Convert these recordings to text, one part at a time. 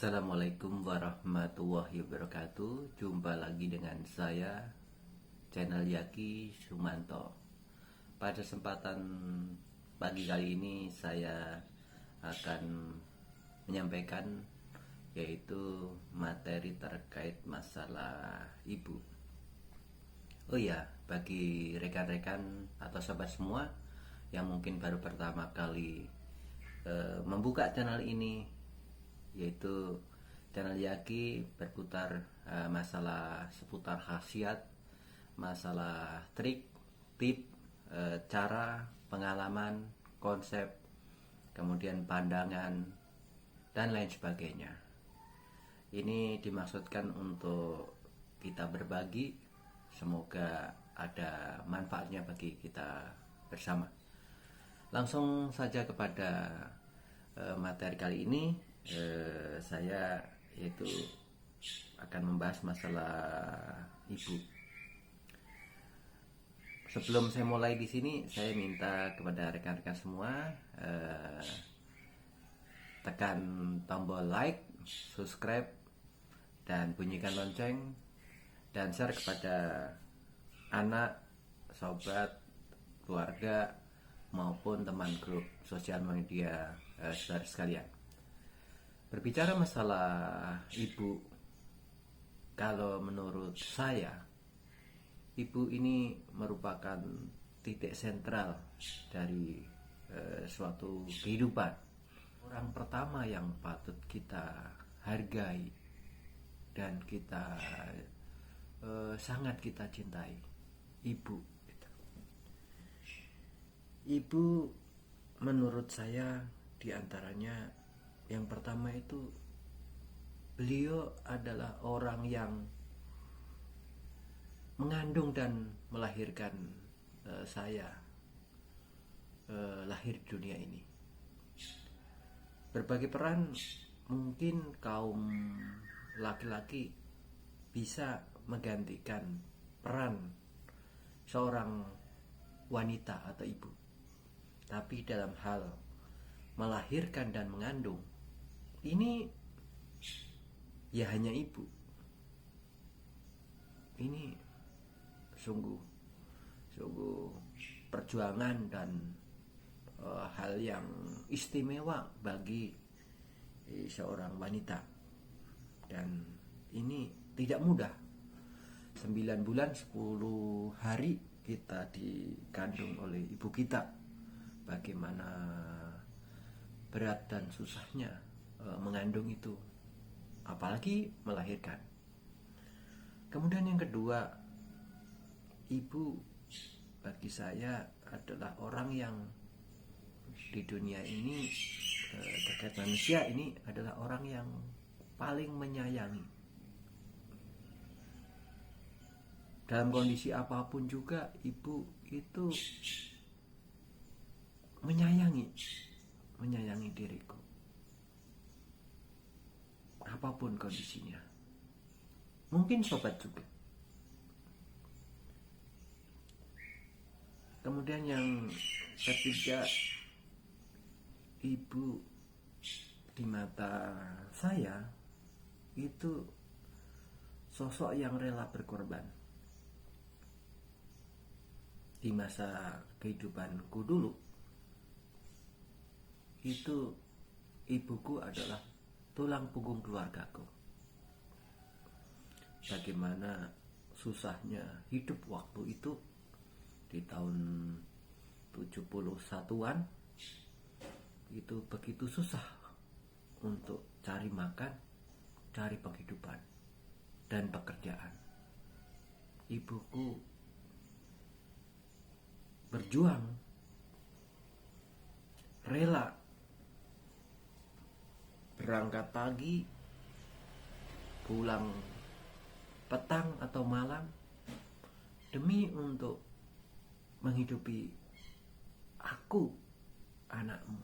Assalamualaikum warahmatullahi wabarakatuh. Jumpa lagi dengan saya, channel Yaki Sumanto. Pada kesempatan pagi kali ini saya akan menyampaikan yaitu materi terkait masalah ibu. Oh ya, bagi rekan-rekan atau sahabat semua yang mungkin baru pertama kali membuka channel ini, yaitu channel Yaki berputar masalah seputar khasiat, masalah trik, tip, cara, pengalaman, konsep, kemudian pandangan, dan lain sebagainya. Ini dimaksudkan untuk kita berbagi, semoga ada manfaatnya bagi kita bersama. Langsung saja kepada materi kali ini. Saya yaitu akan membahas masalah ibu. Sebelum saya mulai di sini, saya minta kepada rekan-rekan semua tekan tombol like, subscribe, dan bunyikan lonceng, dan share kepada anak, sobat, keluarga, maupun teman grup sosial media saudara sekalian. Berbicara masalah ibu, kalau menurut saya, ibu ini merupakan titik sentral dari suatu kehidupan. Orang pertama yang patut kita hargai dan kita sangat kita cintai, ibu. Ibu menurut saya diantaranya yang pertama itu, beliau adalah orang yang mengandung dan melahirkan saya lahir di dunia ini. Berbagai peran, mungkin kaum laki-laki bisa menggantikan peran seorang wanita atau ibu, tapi dalam hal melahirkan dan mengandung, ini ya hanya ibu. Ini sungguh perjuangan dan hal yang istimewa bagi seorang wanita, dan ini tidak mudah. 9 bulan 10 hari kita dikandung oleh ibu kita. Bagaimana berat dan susahnya mengandung itu, apalagi melahirkan. Kemudian yang kedua, ibu bagi saya adalah orang yang di dunia ini terkait manusia ini adalah orang yang paling menyayangi. Dalam kondisi apapun juga, ibu itu menyayangi diriku, apapun kondisinya. Mungkin sobat juga. Kemudian yang ketiga, ibu di mata saya itu sosok yang rela berkorban. Di masa kehidupanku dulu, itu ibuku adalah tulang punggung keluargaku. Bagaimana susahnya hidup waktu itu di tahun 71-an, itu begitu susah untuk cari makan, cari penghidupan, dan pekerjaan. Ibuku berjuang, rela berangkat pagi, pulang petang atau malam, demi untuk menghidupi aku, anakmu,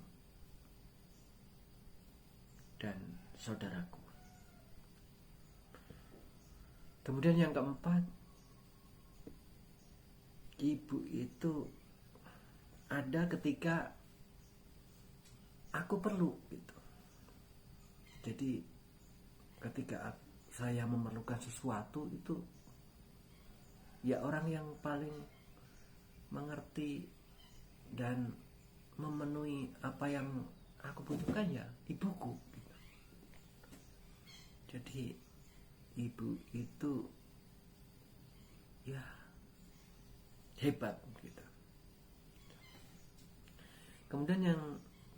dan saudaraku. Kemudian yang keempat, ibu itu ada ketika aku perlu gitu. Jadi ketika saya memerlukan sesuatu itu ya orang yang paling mengerti dan memenuhi apa yang aku butuhkan ya ibuku gitu. Jadi ibu itu ya hebat gitu. Kemudian yang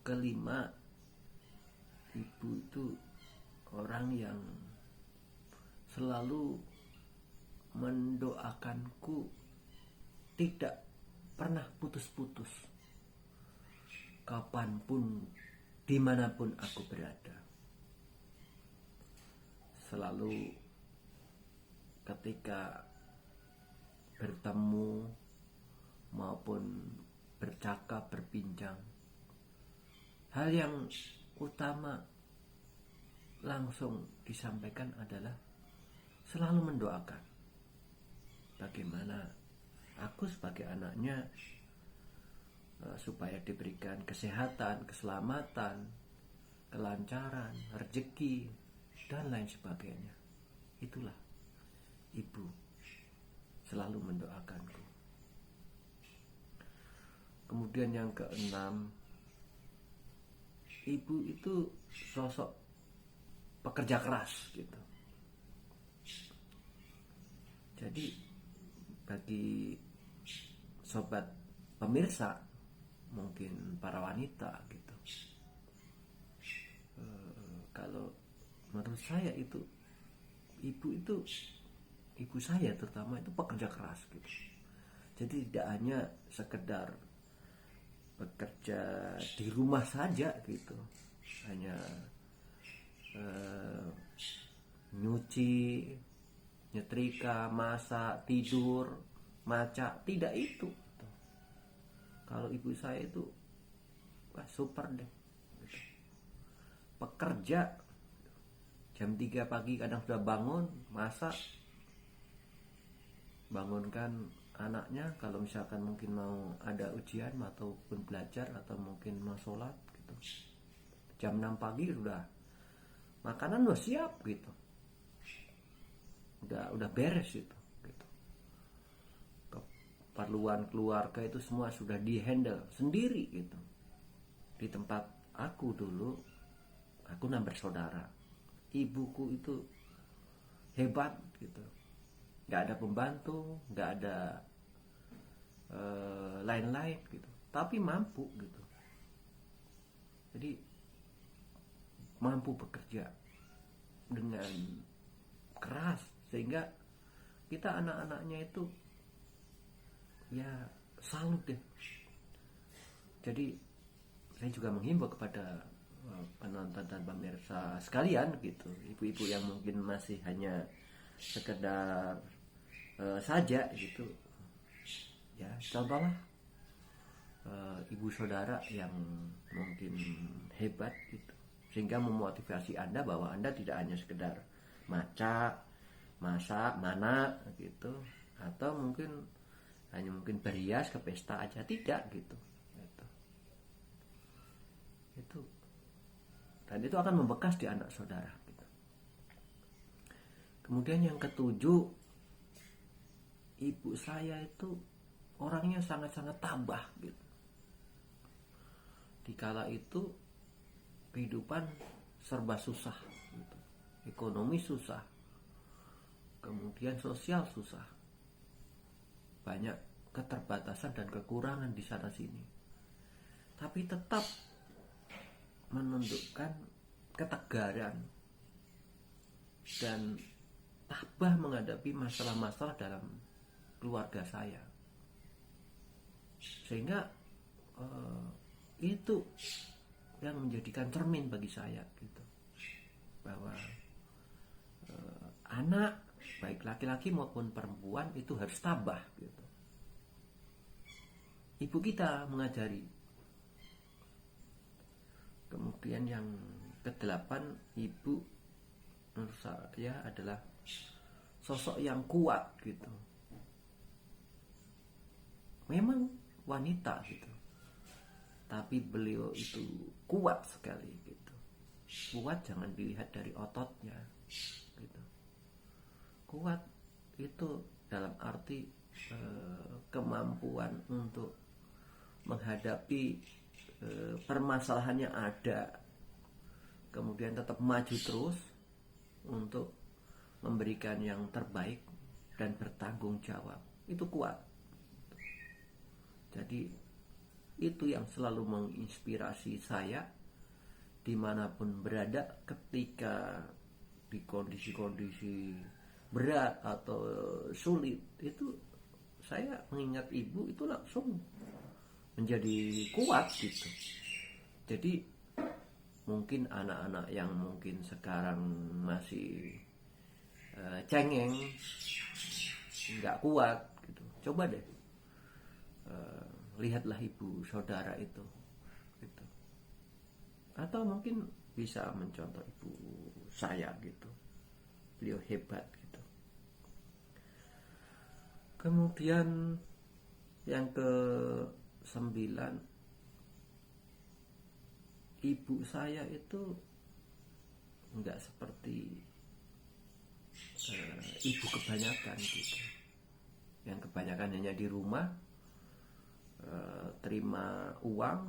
kelima, ibu itu orang yang selalu mendoakanku tidak pernah putus-putus kapanpun, dimanapun aku berada. Selalu ketika bertemu maupun bercakap, berbincang, hal yang utama langsung disampaikan adalah selalu mendoakan bagaimana aku sebagai anaknya supaya diberikan kesehatan, keselamatan, kelancaran, rezeki, dan lain sebagainya. Itulah ibu selalu mendoakanku. Kemudian yang keenam, ibu itu sosok pekerja keras gitu. Jadi bagi sobat pemirsa, mungkin para wanita gitu, kalau menurut saya itu ibu saya terutama itu pekerja keras gitu. Jadi tidak hanya sekedar bekerja di rumah saja gitu, hanya nyuci, nyetrika, masak, tidur, maca, tidak itu. Kalau ibu saya itu wah, super deh gitu. Pekerja jam 3 pagi kadang sudah bangun, masak, bangunkan anaknya kalau misalkan mungkin mau ada ujian ataupun belajar atau mungkin mau sholat gitu. Jam 6 pagi sudah makanan udah siap gitu. Udah beres itu gitu. Keperluan keluarga itu semua sudah di-handle sendiri gitu. Di tempat aku dulu, aku 6 bersaudara. Ibuku itu hebat gitu. Gak ada pembantu, gak ada lain-lain gitu, tapi mampu gitu. Jadi mampu bekerja dengan keras sehingga kita anak-anaknya itu ya salut deh. Jadi saya juga menghimbau kepada penonton dan pemirsa sekalian gitu, ibu-ibu yang mungkin masih hanya sekedar saja gitu, ya contohlah ibu saudara yang mungkin hebat gitu, sehingga memotivasi Anda bahwa Anda tidak hanya sekedar maca, masak, mana gitu, atau mungkin hanya mungkin berhias ke pesta aja, tidak gitu. Itu dan itu akan membekas di anak saudara gitu. Kemudian yang ketujuh, ibu saya itu orangnya sangat-sangat tabah gitu. Dikala itu kehidupan serba susah gitu. Ekonomi susah, kemudian sosial susah, banyak keterbatasan dan kekurangan di sana sini, tapi tetap menunjukkan ketegaran dan tabah menghadapi masalah-masalah dalam keluarga saya, sehingga itu yang menjadikan cermin bagi saya gitu, bahwa anak baik laki-laki maupun perempuan itu harus tabah gitu. Ibu kita mengajari. Kemudian yang kedelapan, ibu menurut saya adalah sosok yang kuat gitu. Memang wanita gitu, tapi beliau itu kuat sekali gitu. Kuat jangan dilihat dari ototnya gitu. Kuat itu dalam arti kemampuan untuk menghadapi permasalahannya ada, kemudian tetap maju terus untuk memberikan yang terbaik dan bertanggung jawab. Itu kuat. Jadi itu yang selalu menginspirasi saya dimanapun berada ketika di kondisi-kondisi berat atau sulit. Itu saya mengingat ibu itu langsung menjadi kuat gitu. Jadi mungkin anak-anak yang mungkin sekarang masih cengeng, nggak kuat gitu, coba deh lihatlah ibu saudara itu gitu. Atau mungkin bisa mencontoh ibu saya gitu, beliau hebat gitu. Kemudian yang ke-9, ibu saya itu nggak seperti ibu kebanyakan gitu, yang kebanyakan hanya di rumah terima uang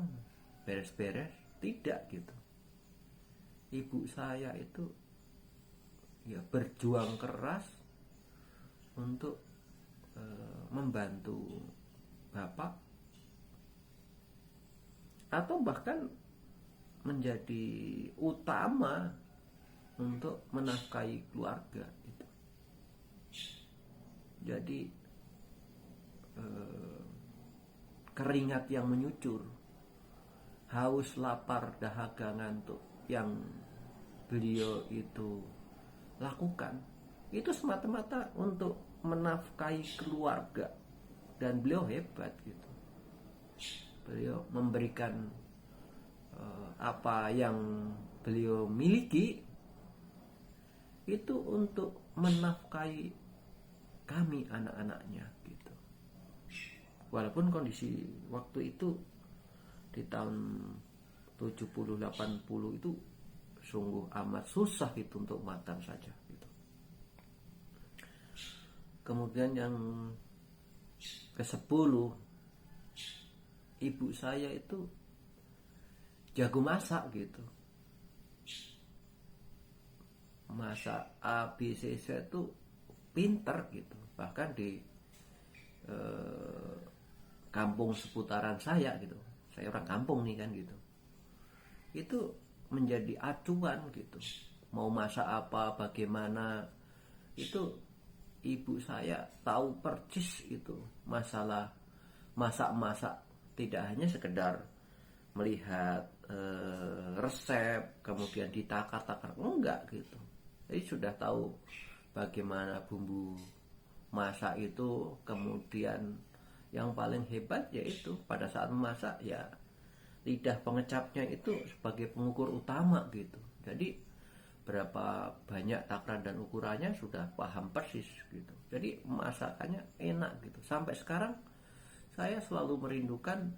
beres-beres. Tidak gitu. Ibu saya itu ya berjuang keras untuk membantu bapak, atau bahkan menjadi utama untuk menafkahi keluarga itu. Jadi keringat yang menyucur, haus, lapar, dahaga, ngantuk yang beliau itu lakukan itu semata-mata untuk menafkahi keluarga. Dan beliau hebat gitu. Beliau memberikan apa yang beliau miliki itu untuk menafkahi kami anak-anaknya gitu. Walaupun kondisi waktu itu di tahun 70-80 itu sungguh amat susah itu untuk makan saja gitu. Kemudian yang ke-10, ibu saya itu jago masak gitu. Masak ABC itu pinter gitu. Bahkan di kampung seputaran saya gitu, saya orang kampung nih kan gitu, itu menjadi acuan gitu. Mau masak apa, bagaimana, itu ibu saya tahu persis itu masalah masak-masak. Tidak hanya sekedar melihat resep kemudian ditakar-takar, enggak gitu. Jadi sudah tahu bagaimana bumbu masak itu. Kemudian yang paling hebat yaitu pada saat memasak ya lidah pengecapnya itu sebagai pengukur utama gitu. Jadi berapa banyak takaran dan ukurannya sudah paham persis gitu. Jadi masakannya enak gitu. Sampai sekarang saya selalu merindukan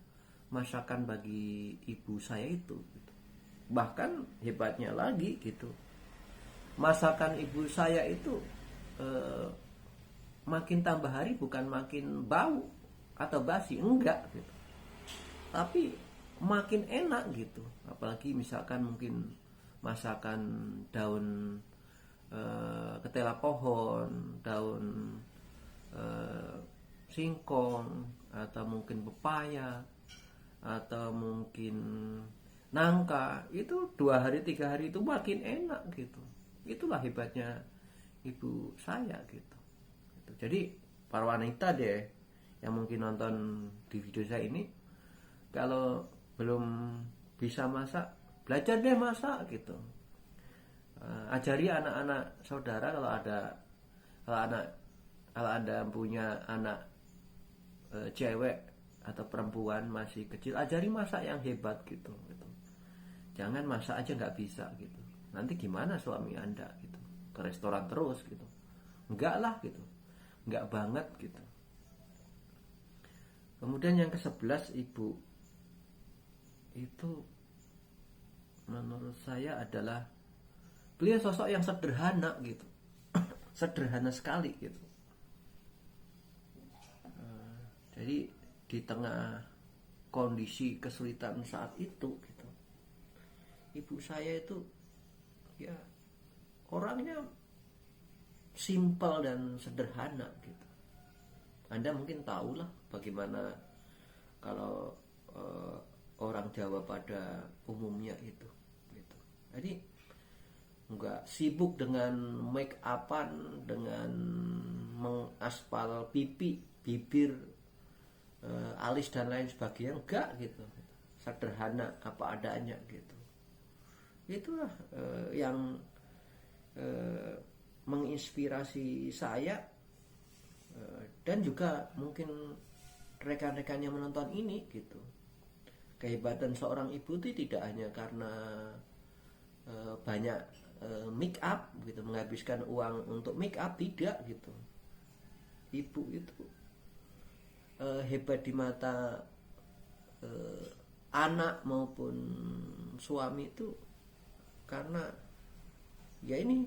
masakan bagi ibu saya itu gitu. Bahkan hebatnya lagi gitu, masakan ibu saya itu makin tambah hari bukan makin bau atau basi, enggak gitu, tapi makin enak gitu. Apalagi misalkan mungkin masakan daun ketela pohon, daun singkong, atau mungkin pepaya, atau mungkin nangka, itu 2 hari 3 hari itu makin enak gitu. Itulah hebatnya ibu saya gitu. Jadi para wanita deh yang mungkin nonton di video saya ini, kalau belum bisa masak, belajar deh masak gitu. Ajari anak-anak saudara, kalau anda punya anak cewek atau perempuan masih kecil, ajari masak yang hebat gitu. Jangan masak aja nggak bisa gitu. Nanti gimana suami anda gitu, ke restoran terus gitu? Enggak lah gitu, enggak banget gitu. Kemudian yang ke-11, ibu itu menurut saya adalah beliau sosok yang sederhana gitu. Sederhana sekali gitu. Jadi di tengah kondisi kesulitan saat itu gitu, ibu saya itu ya orangnya simpel dan sederhana gitu. Anda mungkin tahulah bagaimana kalau orang Jawa pada umumnya itu gitu. Jadi nggak sibuk dengan make upan, dengan mengaspal pipi, bibir, alis dan lain sebagainya, enggak gitu. Sederhana apa adanya gitu. Itulah yang menginspirasi saya, dan juga mungkin rekan-rekan yang menonton ini gitu. Kehebatan seorang ibu itu tidak hanya karena banyak make up gitu, menghabiskan uang untuk make up, tidak gitu. Ibu itu hebat di mata anak maupun suami itu karena ya ini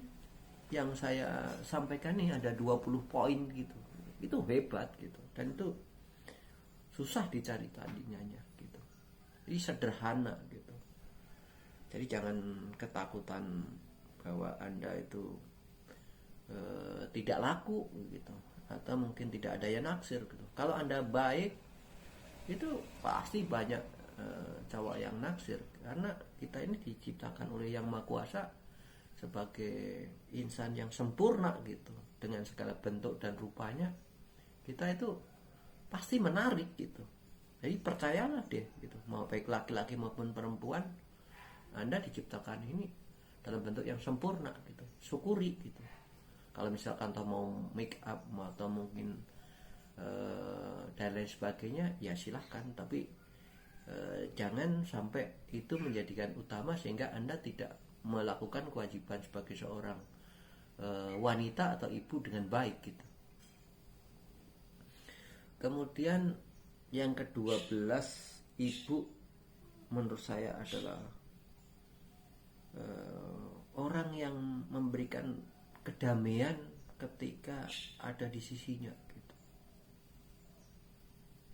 yang saya sampaikan nih, ada 20 poin gitu. Itu hebat gitu, dan itu susah dicari tadinya gitu. Jadi sederhana gitu. Jadi jangan ketakutan bahwa Anda itu tidak laku gitu, atau mungkin tidak ada yang naksir gitu. Kalau Anda baik, itu pasti banyak cowok yang naksir, karena kita ini diciptakan oleh Yang Maha Kuasa sebagai insan yang sempurna gitu, dengan segala bentuk dan rupanya. Kita itu pasti menarik gitu. Jadi percayalah deh gitu, mau baik laki-laki maupun perempuan, Anda diciptakan ini dalam bentuk yang sempurna gitu. Syukuri gitu. Kalau misalkan toh mau make up atau mungkin dan lain sebagainya, ya silahkan, tapi jangan sampai itu menjadikan utama sehingga Anda tidak melakukan kewajiban sebagai seorang wanita atau ibu dengan baik gitu. Kemudian yang ke-12, ibu menurut saya adalah orang yang memberikan kedamaian ketika ada di sisinya gitu.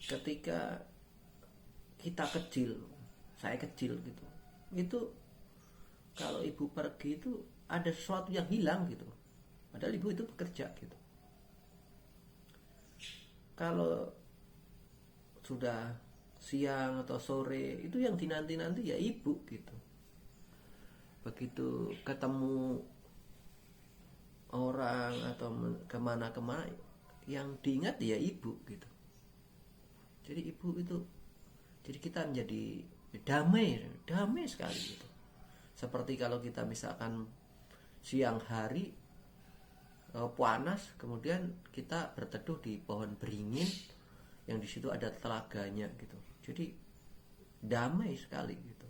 Ketika kita kecil, saya kecil gitu, itu kalau ibu pergi itu ada sesuatu yang hilang gitu, padahal ibu itu bekerja gitu. Kalau sudah siang atau sore, itu yang dinanti-nanti ya ibu gitu. Begitu ketemu orang atau kemana-kemana, yang diingat ya ibu gitu. Jadi ibu itu, jadi kita menjadi damai sekali gitu. Seperti kalau kita misalkan siang hari panas, kemudian kita berteduh di pohon beringin yang di situ ada telaganya gitu. Jadi damai sekali gitu.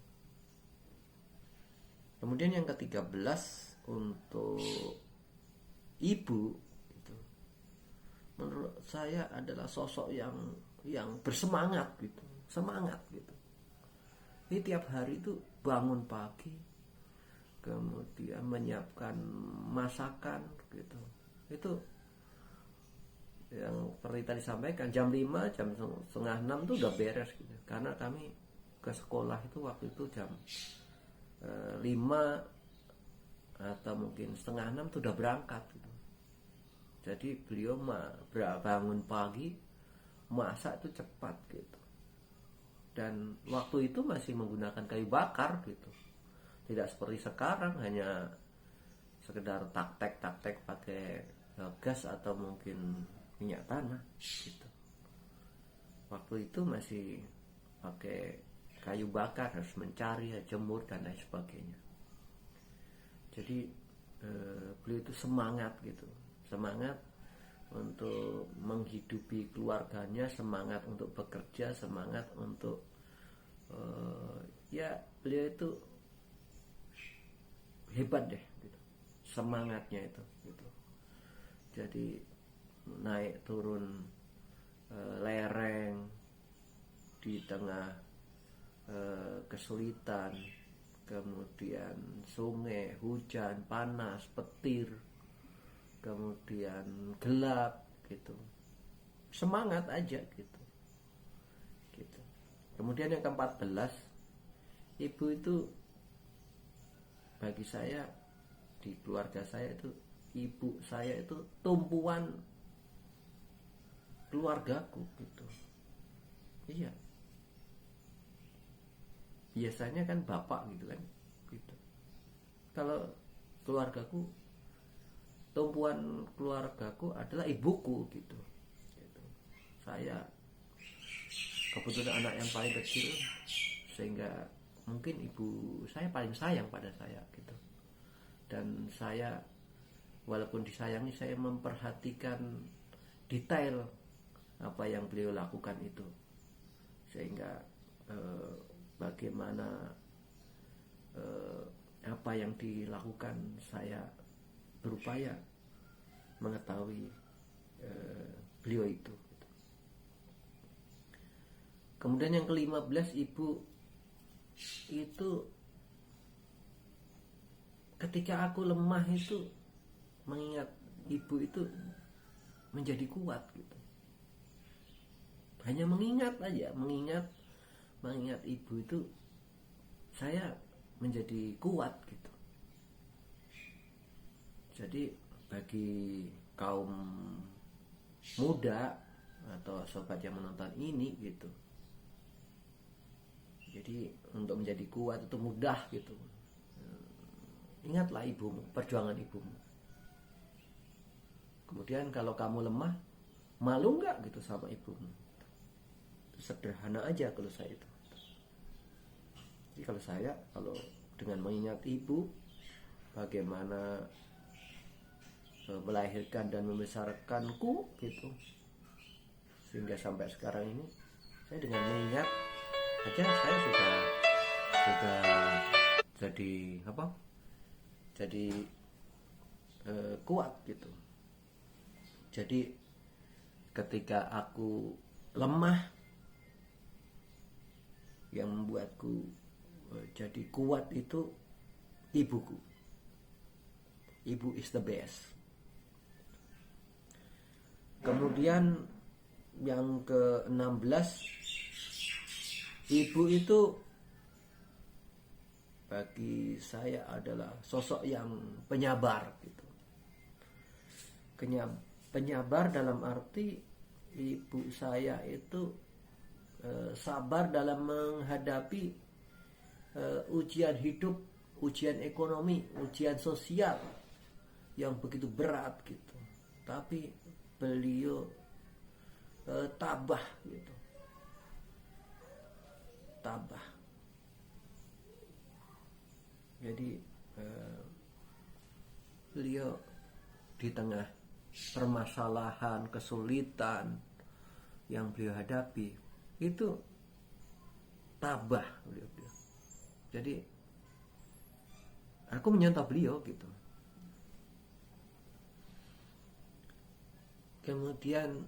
Kemudian yang ke-13 untuk ibu itu, menurut saya adalah sosok yang bersemangat gitu, semangat gitu. Ini tiap hari itu bangun pagi, kemudian menyiapkan masakan gitu. Itu yang seperti tadi sampaikan, jam 5, jam setengah 6 itu udah beres gitu. Karena kami ke sekolah itu waktu itu jam 5 atau mungkin setengah 6 itu udah berangkat gitu. Jadi beliau bangun pagi, masak itu cepat gitu. Dan waktu itu masih menggunakan kayu bakar gitu. Tidak seperti sekarang hanya sekedar taktek pakai gas atau mungkin minyak tanah gitu. Waktu itu masih pakai kayu bakar, harus mencari, jemur dan lain sebagainya. Jadi beliau itu semangat gitu, semangat untuk menghidupi keluarganya, semangat untuk bekerja, semangat untuk ya beliau itu hebat deh gitu, semangatnya itu gitu. Jadi naik turun lereng di tengah kesulitan, kemudian sungai, hujan, panas, petir, kemudian gelap gitu. Semangat aja gitu. Gitu. Kemudian yang ke-14, ibu itu bagi saya, di keluarga saya itu, ibu saya itu tumpuan keluargaku gitu. Iya. Biasanya kan bapak gitu kan gitu. Kalau keluargaku, tumpuan keluargaku adalah ibuku gitu. Saya kebetulan anak yang paling kecil, sehingga mungkin ibu saya paling sayang pada saya gitu. Dan saya, walaupun disayangi, saya memperhatikan detail apa yang beliau lakukan itu, sehingga bagaimana apa yang dilakukan, saya berupaya mengetahui beliau itu. Kemudian yang ke-15, ibu itu ketika aku lemah itu mengingat ibu itu menjadi kuat gitu. Hanya mengingat aja, mengingat ibu itu, saya menjadi kuat gitu. Jadi bagi kaum muda atau sobat yang menonton ini gitu, jadi untuk menjadi kuat itu mudah gitu. Ingatlah ibumu, perjuangan ibumu. Kemudian kalau kamu lemah, malu nggak gitu sama ibumu? Sederhana aja kalau saya itu. Jadi kalau dengan mengingat ibu, bagaimana melahirkan dan membesarkanku gitu, sehingga sampai sekarang ini, saya dengan mengingat aja saya sudah jadi kuat gitu. Jadi ketika aku lemah, yang membuatku jadi kuat itu ibuku. Ibu is the best. Kemudian yang ke-16, ibu itu bagi saya adalah sosok yang penyabar gitu. Penyabar dalam arti ibu saya itu sabar dalam menghadapi ujian hidup, ujian ekonomi, ujian sosial yang begitu berat gitu. Tapi beliau tabah gitu. Tabah. Jadi beliau di tengah permasalahan, kesulitan yang beliau hadapi itu tabah beliau. Jadi aku menyontoh beliau gitu. Kemudian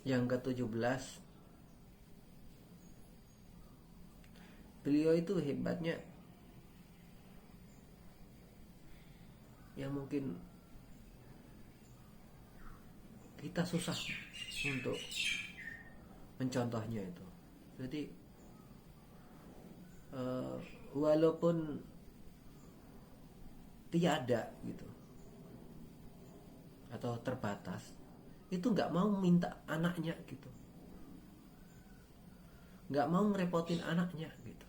yang ke-17, beliau itu hebatnya, yang mungkin kita susah untuk mencontohnya itu. Jadi walaupun tiada gitu atau terbatas, itu nggak mau minta anaknya gitu, nggak mau ngerepotin anaknya gitu.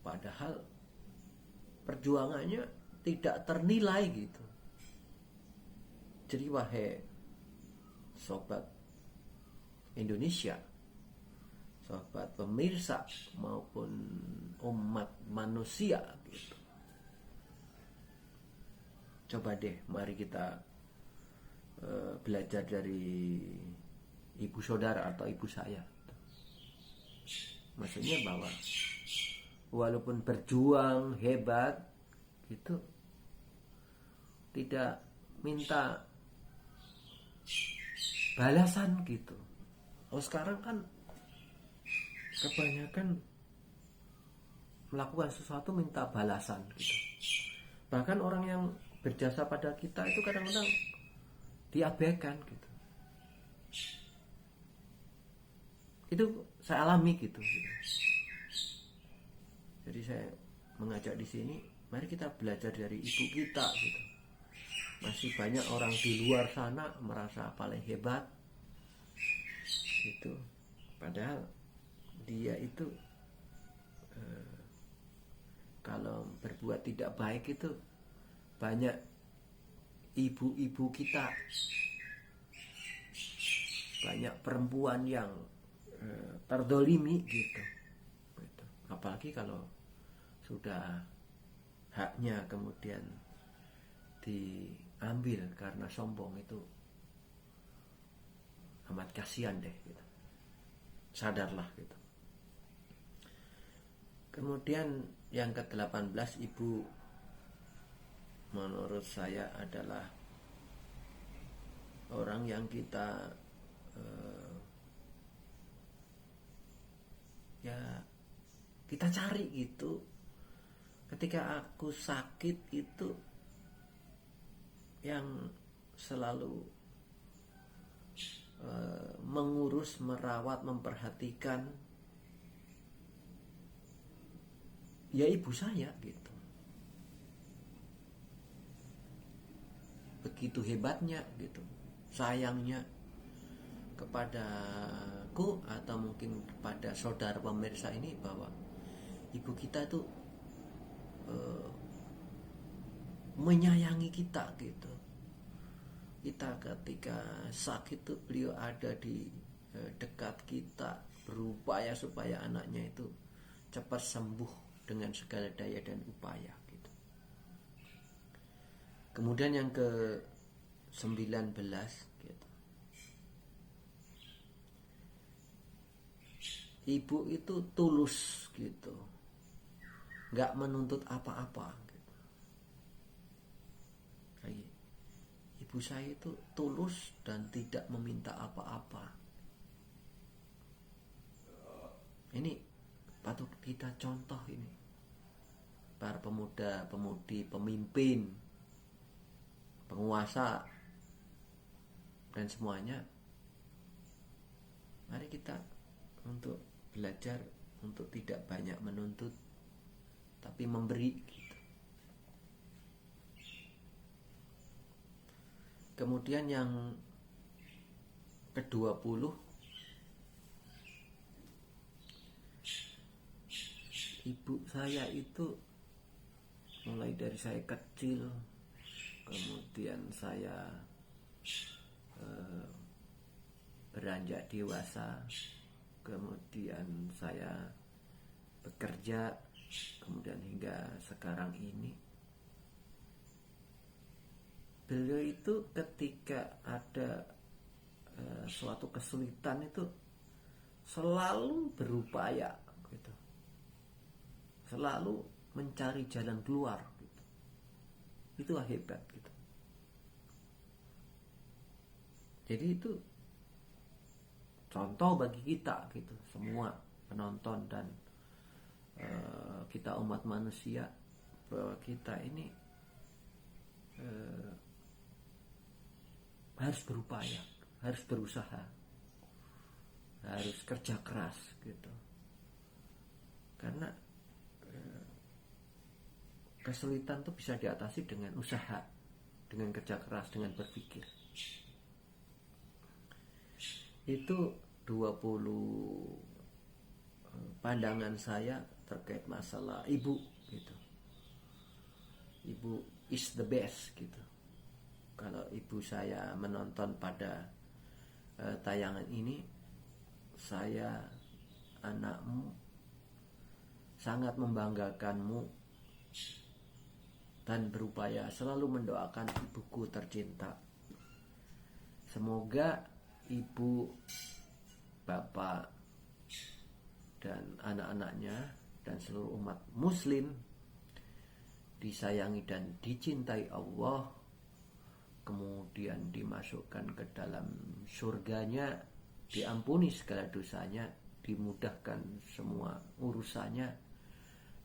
Padahal perjuangannya tidak ternilai gitu. Jadi wahai sobat Indonesia, sobat pemirsa maupun umat manusia gitu, coba deh, mari kita belajar dari ibu saudara atau ibu saya. Maksudnya bahwa walaupun berjuang hebat itu tidak minta balasan gitu. Oh sekarang kan kebanyakan melakukan sesuatu minta balasan gitu. Bahkan orang yang berjasa pada kita itu kadang-kadang diabaikan gitu. Itu saya alami gitu. Jadi saya mengajak di sini, mari kita belajar dari ibu kita gitu. Masih banyak orang di luar sana merasa paling hebat gitu, padahal dia itu kalau berbuat tidak baik itu banyak ibu-ibu kita, banyak perempuan yang terdolimi gitu. Apalagi kalau sudah haknya kemudian diambil karena sombong, itu amat kasihan deh gitu. Sadarlah gitu. Kemudian yang ke-18, ibu menurut saya adalah orang yang kita ya kita cari gitu. Ketika aku sakit itu yang selalu mengurus, merawat, memperhatikan ya ibu saya gitu. Begitu hebatnya gitu, sayangnya kepadaku atau mungkin kepada saudara pemirsa ini, bahwa ibu kita itu menyayangi kita gitu. Kita ketika sakit itu beliau ada di dekat kita, berupaya supaya anaknya itu cepat sembuh dengan segala daya dan upaya gitu. Kemudian yang ke-19 gitu. Ibu itu tulus gitu, nggak menuntut apa-apa gitu. Ibu saya itu tulus dan tidak meminta apa-apa. Ini patut kita contoh ini, para pemuda, pemudi, pemimpin, penguasa, dan semuanya. Mari kita untuk belajar untuk tidak banyak menuntut, tapi memberi gitu. Kemudian yang ke-20, ibu saya itu mulai dari saya kecil, kemudian saya beranjak dewasa, kemudian saya bekerja, kemudian hingga sekarang ini, beliau itu ketika ada suatu kesulitan itu selalu berupaya gitu, selalu mencari jalan keluar gitu. Itulah hebat gitu. Jadi itu contoh bagi kita gitu, semua penonton dan kita umat manusia, bahwa kita ini harus berupaya, harus berusaha, harus kerja keras gitu. Karena kesulitan itu bisa diatasi dengan usaha, dengan kerja keras, dengan berpikir. Itu 20 pandangan saya terkait masalah ibu gitu. Ibu is the best gitu. Kalau ibu saya menonton pada tayangan ini, saya, anakmu, sangat membanggakanmu dan berupaya selalu mendoakan ibuku tercinta. Semoga ibu, bapak, dan anak-anaknya dan seluruh umat muslim disayangi dan dicintai Allah, kemudian dimasukkan ke dalam surganya, diampuni segala dosanya, dimudahkan semua urusannya,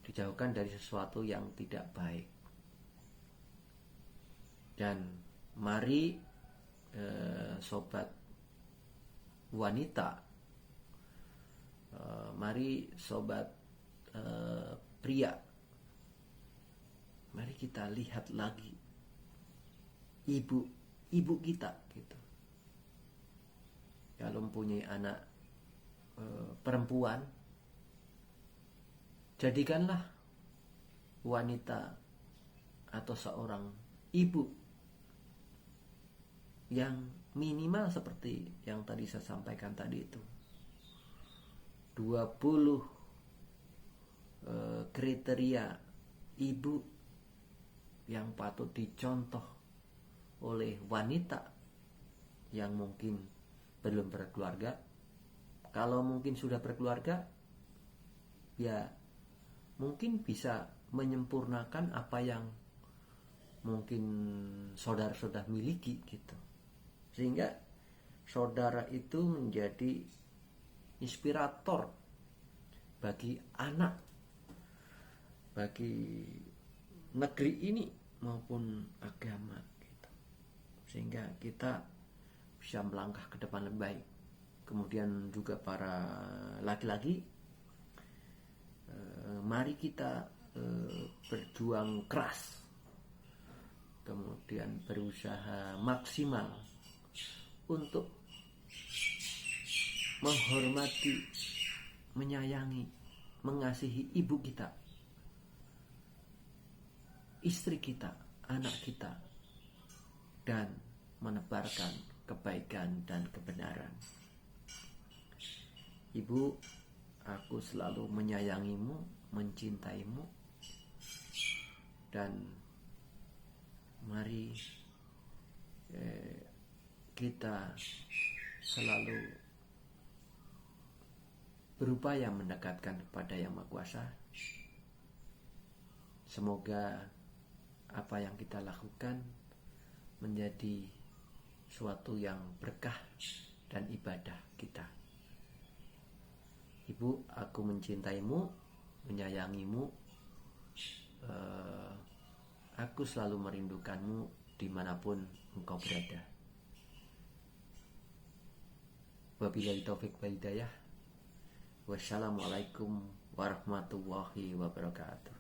dijauhkan dari sesuatu yang tidak baik. Dan mari sobat wanita, mari sobat pria, mari kita lihat lagi ibu kita gitu. Kalau mempunyai anak perempuan, jadikanlah wanita atau seorang ibu yang minimal seperti yang tadi saya sampaikan tadi itu. 20 kriteria ibu yang patut dicontoh oleh wanita yang mungkin belum berkeluarga. Kalau mungkin sudah berkeluarga, ya mungkin bisa menyempurnakan apa yang mungkin saudara-saudara miliki gitu. Sehingga saudara itu menjadi inspirator bagi anak, bagi negeri ini maupun agama gitu. Sehingga kita bisa melangkah ke depan lebih baik. Kemudian juga para laki-laki, mari kita berjuang keras, kemudian berusaha maksimal untuk menghormati, menyayangi, mengasihi ibu kita, istri kita, anak kita, dan menebarkan kebaikan dan kebenaran. Ibu, aku selalu menyayangimu, mencintaimu, dan mari kita selalu berupaya mendekatkan kepada Yang Maha Kuasa. Semoga apa yang kita lakukan menjadi suatu yang berkah dan ibadah kita. Ibu, aku mencintaimu, menyayangimu. Aku selalu merindukanmu dimanapun engkau berada. Wabillahi taufik wal hidayah. Wassalamualaikum warahmatullahi wabarakatuh.